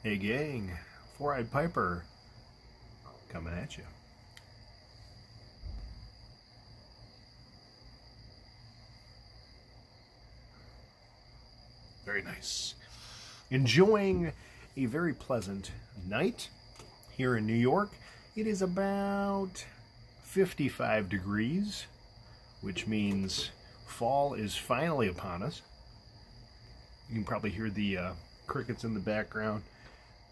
Hey gang, Four-Eyed Piper coming at you. Very nice. Enjoying a very pleasant night here in New York. It is about 55 degrees, which means fall is finally upon us. You can probably hear the crickets in the background.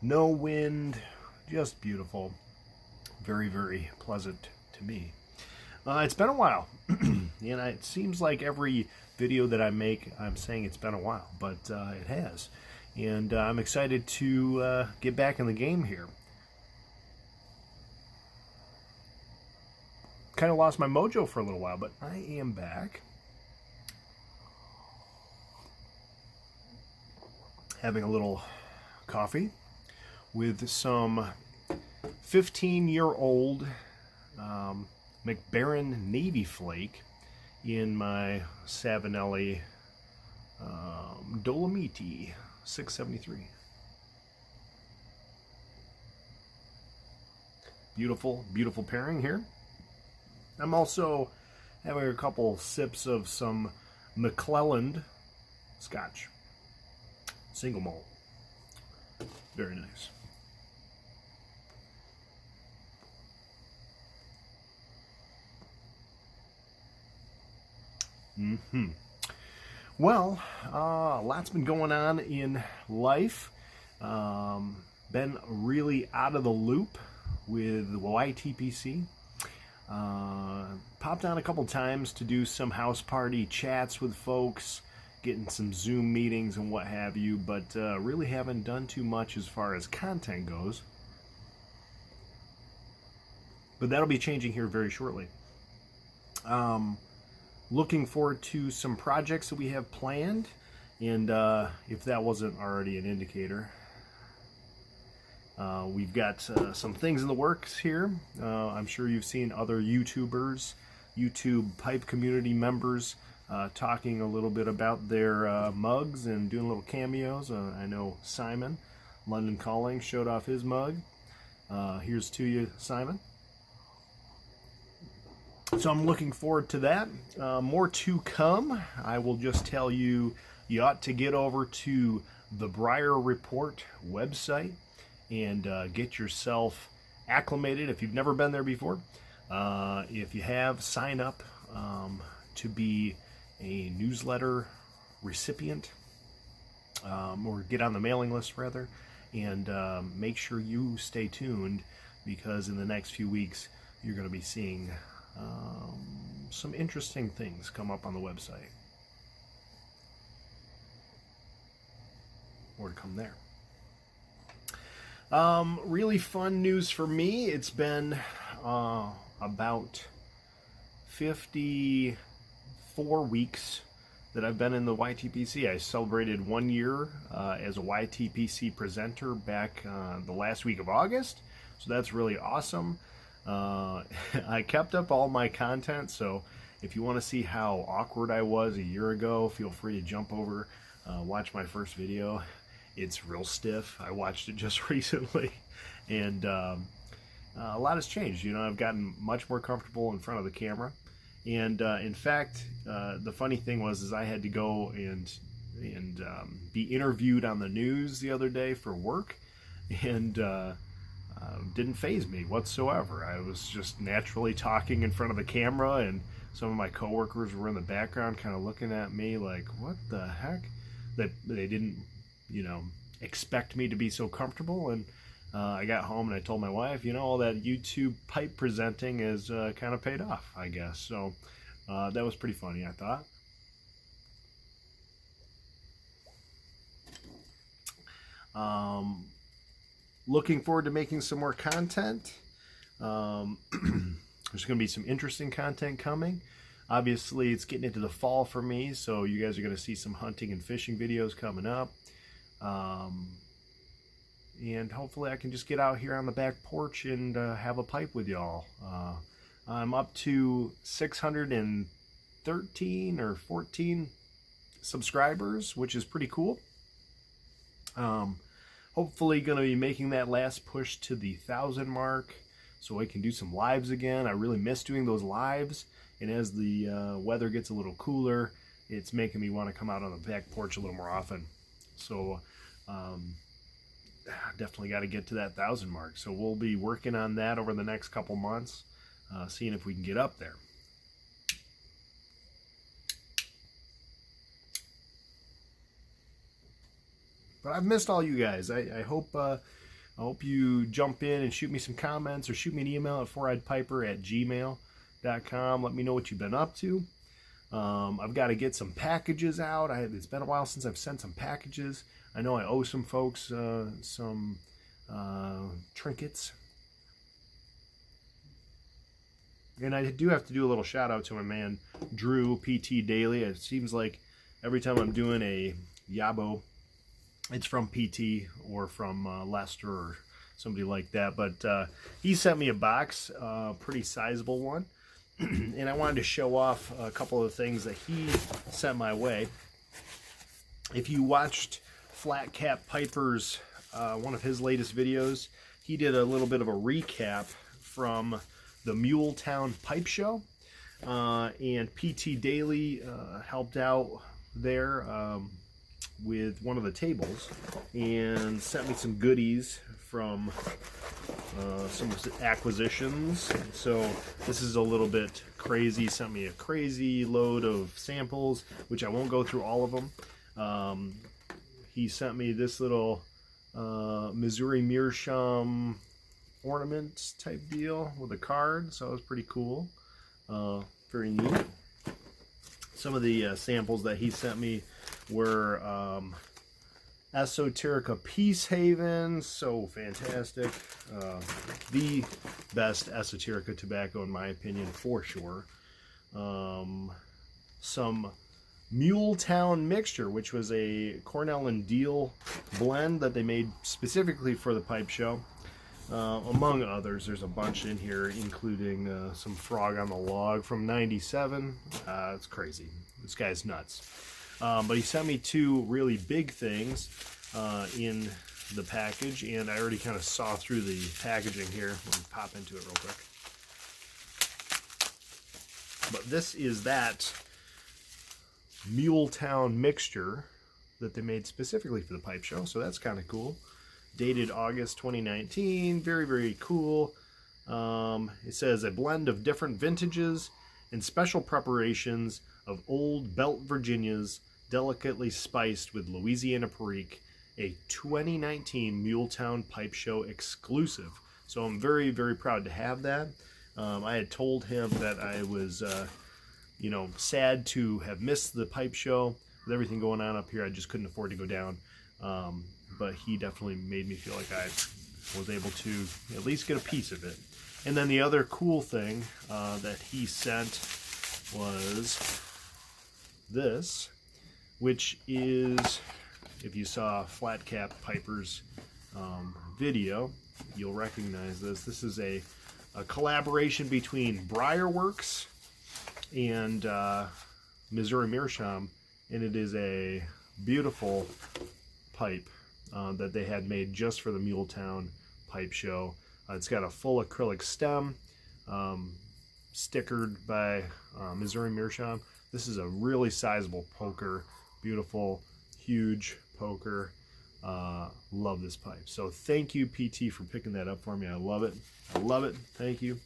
No wind, just beautiful. Very, very pleasant to me. It's been a while, and it seems like every video that I make, I'm saying it's been a while, but it has. And I'm excited to get back in the game here. Kind of lost my mojo for a little while, but I am back. Having a little coffee with some 15-year-old McBaron Navy Flake in my Savinelli Dolomiti 673. Beautiful, beautiful pairing here. I'm also having a couple sips of some McClelland Scotch. Single malt. Very nice. Well, lots been going on in life. Been really out of the loop with YTPC. Popped on a couple times to do some house party chats with folks, getting some Zoom meetings and what have you, but really haven't done too much as far as content goes. But that'll be changing here very shortly. Looking forward to some projects that we have planned, and if that wasn't already an indicator, we've got some things in the works here. I'm sure you've seen other YouTubers, YouTube pipe community members talking a little bit about their mugs and doing little cameos. I know Simon, London Calling, showed off his mug. Here's to you, Simon. So I'm looking forward to that. More to come. I will just tell you, you ought to get over to the Briar Report website and get yourself acclimated if you've never been there before. If you have, sign up to be a newsletter recipient, or get on the mailing list rather, and make sure you stay tuned, because in the next few weeks you're going to be seeing some interesting things come up on the website. More to come there. Really fun news for me. It's been about 54 weeks that I've been in the YTPC. I celebrated 1 year as a YTPC presenter back the last week of August, so that's really awesome. I kept up all my content, so if you want to see how awkward I was a year ago, feel free to jump over, watch my first video. It's real stiff. I watched it just recently, and a lot has changed. You know, I've gotten much more comfortable in front of the camera, and in fact, the funny thing was I had to go and be interviewed on the news the other day for work, and didn't faze me whatsoever. I was just naturally talking in front of the camera, and some of my coworkers were in the background kind of looking at me like, what the heck? That they didn't, you know, expect me to be so comfortable. And I got home and I told my wife, you know, all that YouTube pipe presenting is kind of paid off, I guess. So that was pretty funny, I thought. Looking forward to making some more content. There's going to be some interesting content coming. Obviously, it's getting into the fall for me, so you guys are going to see some hunting and fishing videos coming up. And hopefully I can just get out here on the back porch and have a pipe with y'all. I'm up to 613 or 14 subscribers, which is pretty cool. hopefully going to be making that last push to the 1,000 mark so I can do some lives again. I really miss doing those lives, and as the weather gets a little cooler, it's making me want to come out on the back porch a little more often. So definitely got to get to that 1,000 mark. So we'll be working on that over the next couple months, seeing if we can get up there. But I've missed all you guys. I hope you jump in and shoot me some comments, or shoot me an email at foureyeedpiper@gmail.com. Let me know what you've been up to. I've got to get some packages out. It's been a while since I've sent some packages. I know I owe some folks some trinkets. And I do have to do a little shout out to my man, Drew, PT Daily. It seems like every time I'm doing a Yabo, it's from PT or from Lester or somebody like that. But he sent me a box, pretty sizable one. And I wanted to show off a couple of things that he sent my way. If you watched Flat Cap Piper's, one of his latest videos, he did a little bit of a recap from the Muletown Pipe Show. And PT Daily helped out there with one of the tables and sent me some goodies from some acquisitions. So this is a little bit crazy. Sent me a crazy load of samples, which I won't go through all of them. He sent me this little Missouri Meerschaum ornament type deal with a card, so it was pretty cool. Very neat. Some of the samples that he sent me were Esoterica Peace Haven, so fantastic. The best Esoterica tobacco in my opinion, for sure. Some Muletown Mixture, which was a Cornell and Deal blend that they made specifically for the pipe show. Among others, there's a bunch in here, including some Frog on the Log from '97. It's crazy. This guy's nuts. But he sent me two really big things in the package, and I already kind of saw through the packaging here. Let me pop into it real quick. But this is that Muletown Mixture that they made specifically for the pipe show, so that's kind of cool. Dated August 2019, very, very cool. It says a blend of different vintages and special preparations of old Belt Virginias, delicately spiced with Louisiana Perique, a 2019 Muletown Pipe Show exclusive. So I'm very, very proud to have that. I had told him that I was, sad to have missed the pipe show. With everything going on up here, I just couldn't afford to go down. But he definitely made me feel like I was able to at least get a piece of it. And then the other cool thing that he sent was this, which is, if you saw Flat Cap Piper's video, you'll recognize this. This is a collaboration between Briarworks and Missouri Meerschaum, and it is a beautiful pipe that they had made just for the Muletown Pipe Show. It's got a full acrylic stem, stickered by Missouri Meerschaum. This is a really sizable poker, beautiful, huge poker. Love this pipe. So thank you, PT, for picking that up for me. I love it. I love it. Thank you.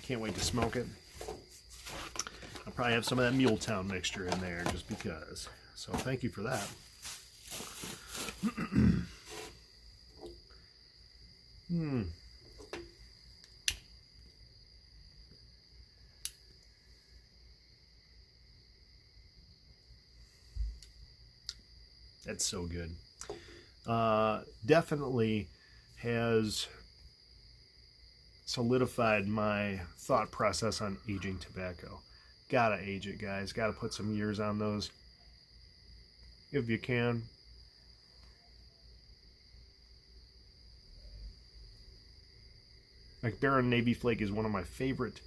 Can't wait to smoke it. I'll probably have some of that Muletown mixture in there just because. So thank you for that. That's so good. Definitely has solidified my thought process on aging tobacco. Gotta age it, guys. Gotta put some years on those if you can. Like Baron Navy Flake is one of my favorite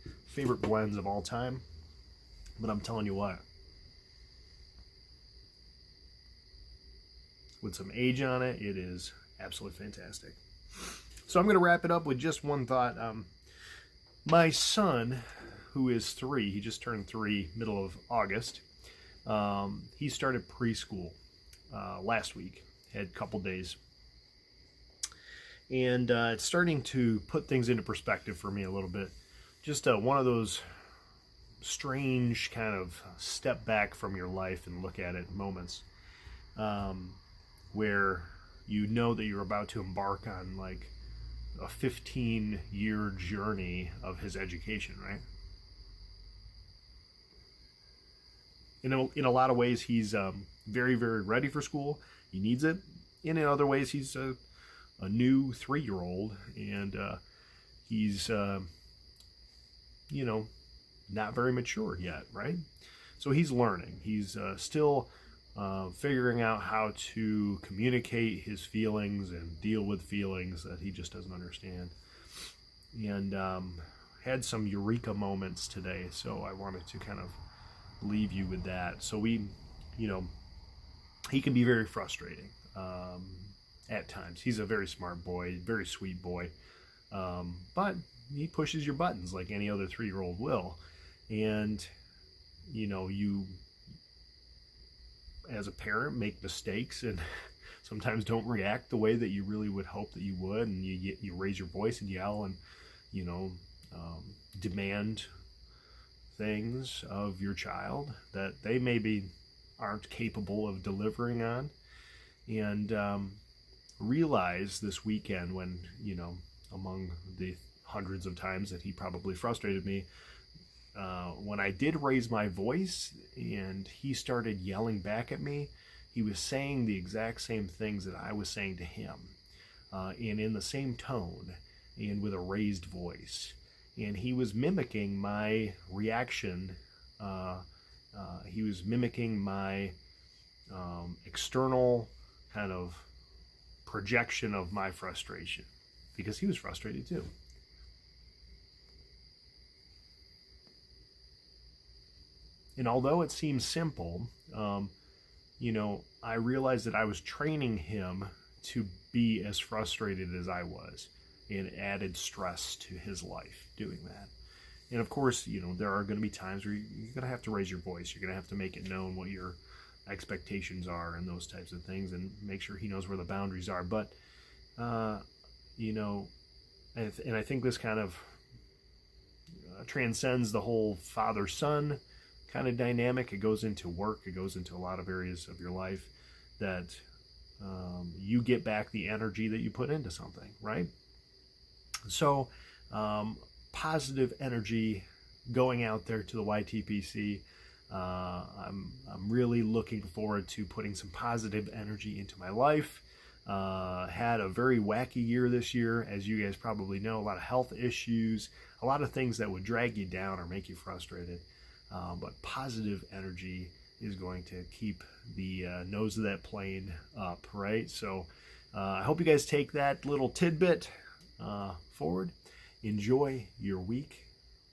blends of all time. But I'm telling you what, with some age on it, it is absolutely fantastic. So I'm going to wrap it up with just one thought. My son, who is 3, he just turned 3 middle of August. He started preschool last week, had a couple days. And it's starting to put things into perspective for me a little bit. Just one of those strange kind of step back from your life and look at it moments where you know that you're about to embark on like a 15-year journey of his education, right? In a lot of ways, he's very, very ready for school. He needs it. And in other ways, he's a new 3-year-old, and he's, not very mature yet, right? So he's learning. He's still figuring out how to communicate his feelings and deal with feelings that he just doesn't understand. And had some eureka moments today, so I wanted to kind of leave you with that. So he can be very frustrating at times. He's a very smart boy, very sweet boy, but he pushes your buttons like any other 3-year-old will. And you as a parent make mistakes and sometimes don't react the way that you really would hope that you would, and you raise your voice and yell and demand things of your child that they maybe aren't capable of delivering on. And realize this weekend when, among the hundreds of times that he probably frustrated me, when I did raise my voice and he started yelling back at me, he was saying the exact same things that I was saying to him, and in the same tone and with a raised voice. And he was mimicking my reaction. He was mimicking my external kind of projection of my frustration, because he was frustrated too. And although it seems simple, I realized that I was training him to be as frustrated as I was, and added stress to his life doing that. And of course, there are going to be times where you're going to have to raise your voice. You're going to have to make it known what your expectations are and those types of things, and make sure he knows where the boundaries are. But, and I think this kind of transcends the whole father-son kind of dynamic. It goes into work. It goes into a lot of areas of your life that you get back the energy that you put into something, right? So positive energy going out there to the YTPC. I'm really looking forward to putting some positive energy into my life. Had a very wacky year this year, as you guys probably know. A lot of health issues, a lot of things that would drag you down or make you frustrated. But positive energy is going to keep the nose of that plane up, right? So I hope you guys take that little tidbit forward. Enjoy your week,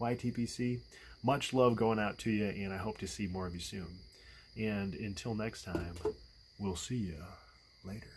YTPC. Much love going out to you, and I hope to see more of you soon. And until next time, we'll see you later.